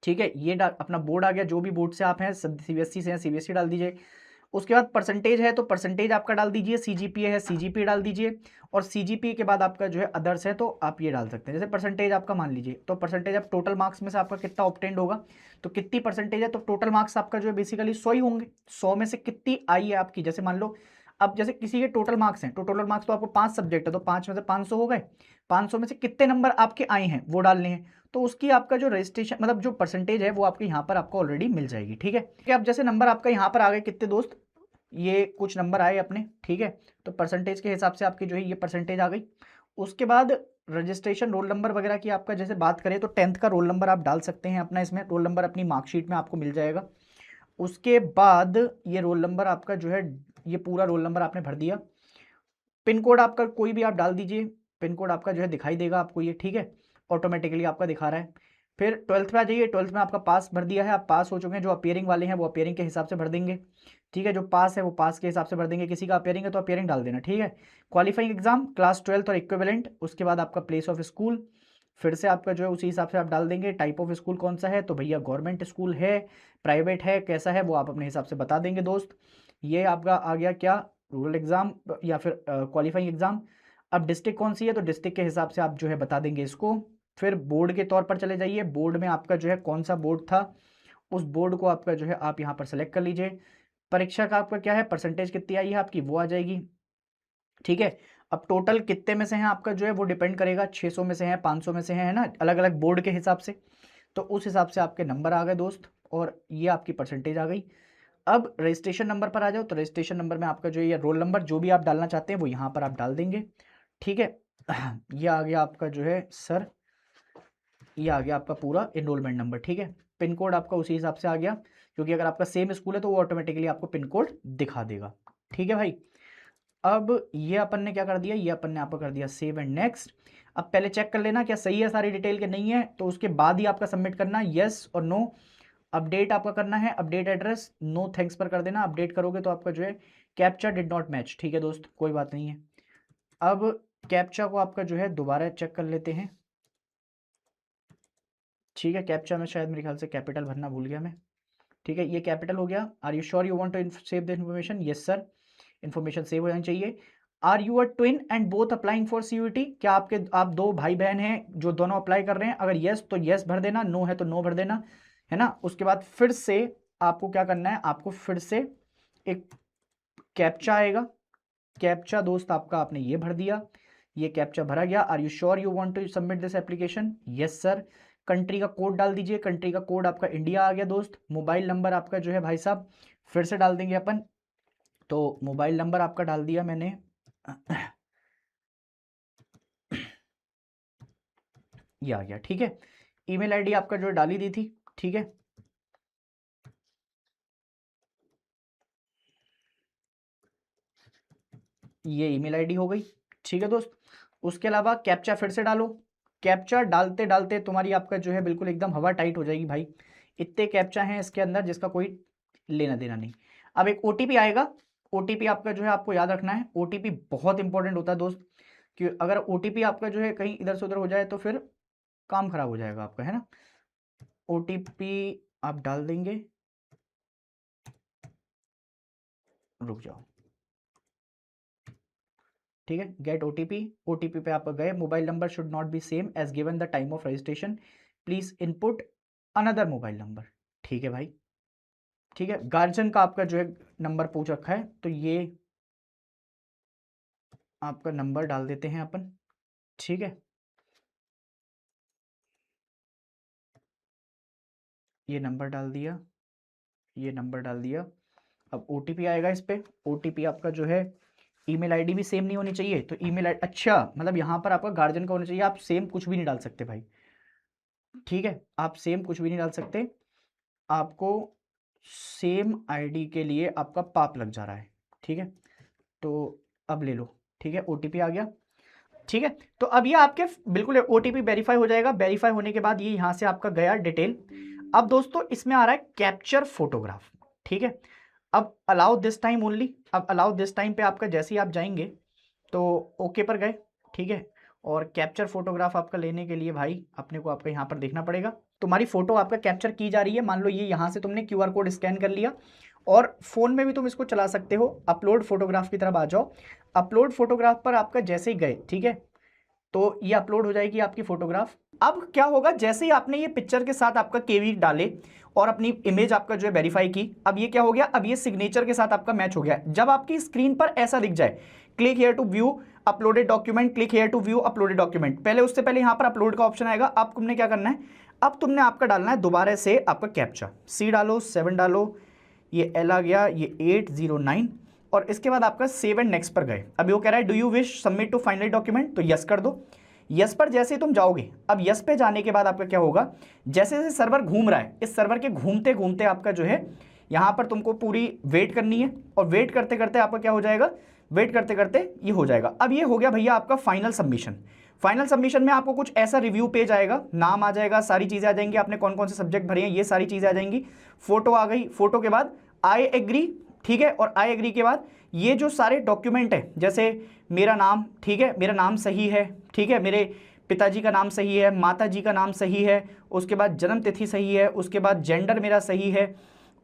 ठीक है, ये अपना बोर्ड आ गया, जो भी बोर्ड से आप हैं, सीबीएसई से हैं सीबीएसई डाल दीजिए। उसके बाद परसेंटेज है तो परसेंटेज आपका डाल दीजिए, सीजीपीए है सीजीपीए डाल दीजिए, और सीजीपीए के बाद आपका जो है अदर्स है तो आप ये डाल सकते हैं। जैसे परसेंटेज आपका मान लीजिए, तो परसेंटेज आप टोटल मार्क्स में से आपका कितना ऑब्टेंड होगा, तो कितनी परसेंटेज है, तो टोटल मार्क्स आपका जो है बेसिकली 100 ही होंगे, 100 में से कितनी आई है आपकी, जैसे मान लो अब जैसे किसी के टोटल मार्क्स हैं, तो टोटल मार्क्स तो आपको 5 सब्जेक्ट है, तो 5 में से 500 हो गए, 500 में से कितने नंबर आपके आए हैं वो डालने हैं, तो उसकी आपका जो रजिस्ट्रेशन मतलब जो परसेंटेज है वो आपके यहाँ पर आपको ऑलरेडी मिल जाएगी, ठीक है। कि अब जैसे नंबर आपका यहाँ पर आ गए कितने दोस्त, ये कुछ नंबर आए अपने, ठीक है, तो परसेंटेज के हिसाब से आपकी जो है ये परसेंटेज आ गई। उसके बाद रजिस्ट्रेशन रोल नंबर वगैरह की आपका जैसे बात करें तो 10th का रोल नंबर आप डाल सकते हैं अपना, इसमें रोल नंबर अपनी मार्कशीट में आपको मिल जाएगा। उसके बाद ये रोल नंबर आपका जो है, ये पूरा रोल नंबर आपने भर दिया, पिन कोड आपका कोई भी आप डाल दीजिए, पिन कोड आपका जो है दिखाई देगा आपको ये, ठीक है, ऑटोमेटिकली आपका दिखा रहा है। फिर 12th में आ जाइए, 12th में आपका पास भर दिया है, आप पास हो चुके हैं, जो अपियरिंग वाले हैं वो अपियरिंग के हिसाब से भर देंगे, ठीक है, जो पास है वो पास के हिसाब से भर देंगे, किसी का अपियरिंग है तो अपियरिंग डाल देना, ठीक है। क्वालिफाइंग एग्जाम क्लास 12th और इक्विवेलेंट, उसके बाद आपका प्लेस ऑफ स्कूल, फिर से आपका जो है उसी हिसाब से आप डाल देंगे। टाइप ऑफ स्कूल कौन सा है, तो भैया गवर्नमेंट स्कूल है, प्राइवेट है, कैसा है वो आप अपने हिसाब से बता देंगे दोस्त। ये आपका आ गया क्या, रूरल एग्जाम या फिर क्वालिफाइंग एग्जाम। अब डिस्ट्रिक्ट कौन सी है, तो डिस्ट्रिक्ट के हिसाब से आप जो है बता देंगे इसको। फिर बोर्ड के तौर पर चले जाइए, बोर्ड में आपका जो है कौन सा बोर्ड था, उस बोर्ड को आपका जो है आप यहाँ पर सेलेक्ट कर लीजिए। परीक्षा का आपका क्या है, परसेंटेज कितनी आई है आपकी वो आ जाएगी, ठीक है। अब टोटल कितने में से हैं आपका जो है वो डिपेंड करेगा, 600 में से हैं, 500 में से हैं, है ना, अलग अलग बोर्ड के हिसाब से, तो उस हिसाब से आपके नंबर आ गए दोस्त, और ये आपकी परसेंटेज आ गई। अब रजिस्ट्रेशन नंबर पर आ जाओ, तो रजिस्ट्रेशन नंबर में आपका जो ये रोल नंबर जो भी आप डालना चाहते हैं वो यहाँ पर आप डाल देंगे, ठीक है। ये आ गया आपका जो है सर, ये आ गया आपका पूरा एनरोलमेंट नंबर, ठीक है। पिन कोड आपका उसी हिसाब से आ गया, क्योंकि अगर आपका सेम स्कूल है तो वो ऑटोमेटिकली आपको पिन कोड दिखा देगा, ठीक है भाई। अब ये अपन ने क्या कर दिया, ये अपन ने आपको कर दिया सेव एंड नेक्स्ट। अब पहले चेक कर लेना क्या सही है सारी डिटेल के नहीं है, तो उसके बाद ही आपका सबमिट करना, यस और नो। अपडेट आपका करना है, अपडेट एड्रेस नो थैंक्स पर कर देना, अपडेट करोगे तो आपका जो है कैप्चा डिड नॉट मैच, ठीक है दोस्त, कोई बात नहीं है। अब कैप्चा को आपका जो है दोबारा चेक कर लेते हैं, ठीक है। कैप्चा में शायद मेरे ख्याल से कैपिटल भरना भूल गया मैं, ठीक है, ये कैपिटल हो गया। Are you sure you want to save the information, yes sir, information save हो जानी चाहिए। Are you a twin and both applying for CUET, क्या आप दो भाई बहन हैं जो दोनों अप्लाई कर रहे हैं, अगर यस तो यस भर देना, नो है तो नो भर देना, है ना। उसके बाद फिर से आपको क्या करना है, आपको फिर से एक कैप्चा आएगा, कैप्चा दोस्त आपका आपने ये भर दिया, ये कैप्चा भरा गया। Are you sure you want to submit this application, yes sir. Country का कोड डाल दीजिए, कंट्री का कोड आपका इंडिया आ गया दोस्त। मोबाइल नंबर आपका जो है भाई साहब फिर से डाल देंगे अपन, तो मोबाइल नंबर आपका डाल दिया मैंने, ये आ गया, ठीक है। ईमेल आईडी आपका जो डाली दी थी, ठीक है, ये ईमेल आईडी हो गई, ठीक है दोस्त। उसके अलावा कैप्चा फिर से डालो, कैप्चा डालते डालते तुम्हारी आपका जो है बिल्कुल एकदम हवा टाइट हो जाएगी भाई, इतने कैप्चा हैं इसके अंदर जिसका कोई लेना देना नहीं। अब एक ओटीपी आएगा, ओटीपी आपका जो है आपको याद रखना है, ओटीपी बहुत इंपॉर्टेंट होता है दोस्त, कि अगर ओटीपी आपका जो है कहीं इधर से उधर हो जाए तो फिर काम खराब हो जाएगा आपका, है ना। ओटीपी आप डाल देंगे, रुक जाओ, ठीक है, गेट ओटीपी, ओटीपी पे आप गए, mobile number should not be same as given the time of registration, please input another mobile number, ठीक है भाई, ठीक है। गार्जियन का आपका जो है नंबर पूछ रखा है, तो ये आपका नंबर डाल देते हैं अपन, ठीक है, ये नंबर डाल दिया, ये नंबर डाल दिया। अब ओटीपी आएगा इस पे, ओटीपी आपका जो है, ईमेल आईडी भी सेम नहीं होनी चाहिए, तो ईमेल आईडी, अच्छा मतलब यहाँ पर आपका गार्जियन का होना चाहिए, आप सेम कुछ भी नहीं डाल सकते भाई, ठीक है, आप सेम कुछ भी नहीं डाल सकते, आपको सेम आईडी के लिए आपका पाप लग जा रहा है, ठीक है। तो अब ले लो, ठीक है, ओटीपी आ गया। ठीक है। तो अब ये आपके बिल्कुल ओटीपी वेरीफाई हो जाएगा। वेरीफाई होने के बाद ये यहां से आपका गया डिटेल। अब दोस्तों इसमें आ रहा है कैप्चर फोटोग्राफ, ठीक है। अब अलाउ दिस टाइम ओनली, अब अलाउ दिस टाइम पे आपका जैसे ही आप जाएंगे तो ओके पर गए, ठीक है। और कैप्चर फोटोग्राफ आपका लेने के लिए भाई अपने को आपका यहाँ पर देखना पड़ेगा। तुम्हारी फोटो आपका कैप्चर की जा रही है, मान लो ये यहाँ से तुमने QR कोड स्कैन कर लिया और फोन में भी तुम इसको चला सकते हो। अपलोड फोटोग्राफ की तरफ आ जाओ। अपलोड फोटोग्राफ पर आपका जैसे ही गए, ठीक है, तो ये अपलोड हो जाएगी आपकी फोटोग्राफ। अब क्या होगा, जैसे ही आपने ये पिक्चर के साथ आपका केवी डाले और अपनी इमेज आपका जो है वेरीफाई की, अब ये क्या हो गया, अब ये सिग्नेचर के साथ आपका मैच हो गया। जब आपकी स्क्रीन पर ऐसा दिख जाए, click here to view uploaded document, click here to view uploaded document, पहले उससे पहले यहाँ पर अपलोड का ऑप्शन आएगा। अब तुमने क्या करना है, अब तुमने आपका डालना है दोबारा से आपका कैप्चा। C डालो, 7 डालो, ये L आ गया, ये 809 और इसके बाद आपका सेव एंड नेक्स्ट पर गए। अभी वो कह रहा है do you wish submit to final document, तो यस कर दो। यस पर जैसे ही तुम जाओगे, अब यस पे जाने के बाद आपका क्या होगा, जैसे जैसे सर्वर घूम रहा है, इस सर्वर के घूमते घूमते आपका जो है यहाँ पर तुमको पूरी वेट करनी है और वेट करते करते आपका क्या हो जाएगा, वेट करते करते ये हो जाएगा। अब ये हो गया भैया आपका फाइनल सबमिशन। फाइनल सबमिशन में आपको कुछ ऐसा रिव्यू पेज आएगा, नाम आ जाएगा, सारी चीज़ें आ जाएंगी, आपने कौन कौन से सब्जेक्ट भरे हैं ये सारी चीज़ें आ जाएंगी। फोटो आ गई, फोटो के बाद आई एग्री, ठीक है, और आई एग्री के बाद ये जो सारे डॉक्यूमेंट है, जैसे मेरा नाम, ठीक है, मेरा नाम सही है, ठीक है, मेरे पिताजी का नाम सही है, माता जी का नाम सही है, उसके बाद जन्म तिथि सही है, उसके बाद जेंडर मेरा सही है,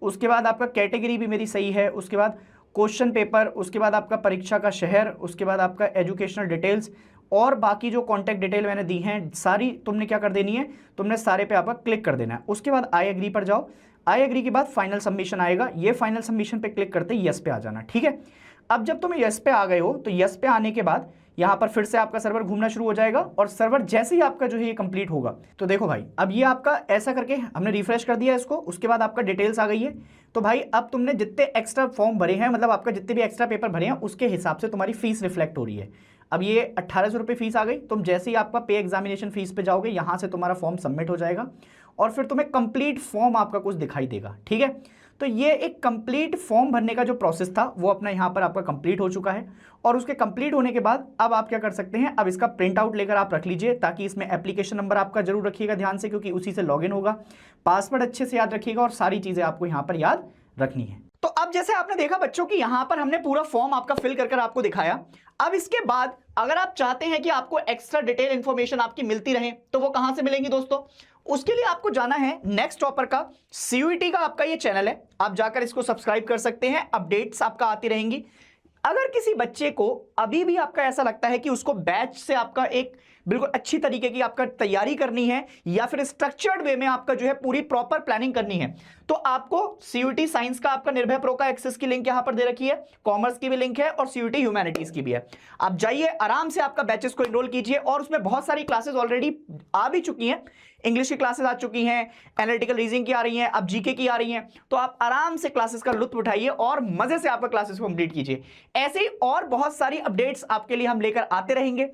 उसके बाद आपका कैटेगरी भी मेरी सही है, उसके बाद क्वेश्चन पेपर, उसके बाद आपका परीक्षा का शहर, उसके बाद आपका एजुकेशनल डिटेल्स और बाकी जो कॉन्टैक्ट डिटेल मैंने दी हैं सारी तुमने क्या कर देनी है, तुमने सारे पे आपका क्लिक कर देना है। उसके बाद आई एग्री पर जाओ। आई एग्री के बाद फाइनल सबमिशन आएगा, ये फाइनल सबमिशन पे क्लिक करते ही यस पे आ जाना, ठीक है। अब जब तुम यस पे आ गए हो तो यस पे आने के बाद यहाँ पर फिर से आपका सर्वर घूमना शुरू हो जाएगा और सर्वर जैसे ही आपका जो है ये कंप्लीट होगा तो देखो भाई, अब ये आपका ऐसा करके हमने रिफ्रेश कर दिया इसको, उसके बाद आपका डिटेल्स आ गई है। तो भाई अब तुमने जितने एक्स्ट्रा फॉर्म भरे हैं, मतलब आपका जितने भी एक्स्ट्रा पेपर भरे हैं उसके हिसाब से तुम्हारी फीस रिफ्लेक्ट हो रही है। अब ये 1800 रुपये फीस आ गई। तुम जैसे ही आपका पे एग्जामिनेशन फीस पे जाओगे, यहाँ से तुम्हारा फॉर्म सबमिट हो जाएगा और फिर तुम्हें कंप्लीट फॉर्म आपका कुछ दिखाई देगा, ठीक है। तो ये एक कंप्लीट फॉर्म भरने का जो प्रोसेस था वो अपना यहाँ पर आपका कंप्लीट हो चुका है। और उसके कंप्लीट होने के बाद अब आप क्या कर सकते हैं, अब इसका प्रिंट आउट लेकर आप रख लीजिए, ताकि इसमें एप्लीकेशन नंबर आपका जरूर रखिएगा ध्यान से, क्योंकि उसी से लॉगिन होगा। पासवर्ड अच्छे से याद रखिएगा और सारी चीज़ें आपको यहाँ पर याद रखनी है। तो अब जैसे आपने देखा बच्चों की यहाँ पर हमने पूरा फॉर्म आपका फिल कर आपको दिखाया। अब इसके बाद अगर आप चाहते हैं कि आपको एक्स्ट्रा डिटेल इंफॉर्मेशन आपकी मिलती रहे तो वो कहां से मिलेंगी दोस्तों, उसके लिए आपको जाना है नेक्स्ट टॉपर का CUET का आपका ये चैनल है, आप जाकर इसको सब्सक्राइब कर सकते हैं, अपडेट्स आपका आती रहेंगी। अगर किसी बच्चे को अभी भी आपका ऐसा लगता है कि उसको बैच से आपका एक बिल्कुल अच्छी तरीके की आपका तैयारी करनी है या फिर स्ट्रक्चर्ड वे में आपका जो है पूरी प्रॉपर प्लानिंग करनी है, तो आपको CUET साइंस का आपका निर्भय प्रो का एक्सेस की लिंक यहां पर दे रखी है, कॉमर्स की भी लिंक है और CUET ह्यूमैनिटीज की भी है। आप जाइए आराम से आपका बैचेस को इनरोल कीजिए और उसमें बहुत सारी क्लासेस ऑलरेडी आ भी चुकी हैं। इंग्लिश की क्लासेस आ चुकी हैं, एनालिटिकल रीजनिंग की आ रही हैं, अब जीके की आ रही हैं, तो आप आराम से क्लासेस का लुत्फ उठाइए और मजे से आपका क्लासेस को कंप्लीट कीजिए। ऐसे ही और बहुत सारी अपडेट्स आपके लिए हम लेकर आते रहेंगे।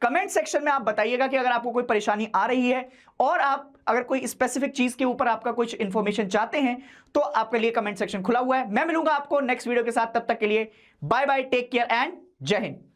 कमेंट सेक्शन में आप बताइएगा कि अगर आपको कोई परेशानी आ रही है और आप अगर कोई स्पेसिफिक चीज के ऊपर आपका कुछ इंफॉर्मेशन चाहते हैं तो आपके लिए कमेंट सेक्शन खुला हुआ है। मैं मिलूंगा आपको नेक्स्ट वीडियो के साथ, तब तक के लिए bye bye, take care and जय हिंद।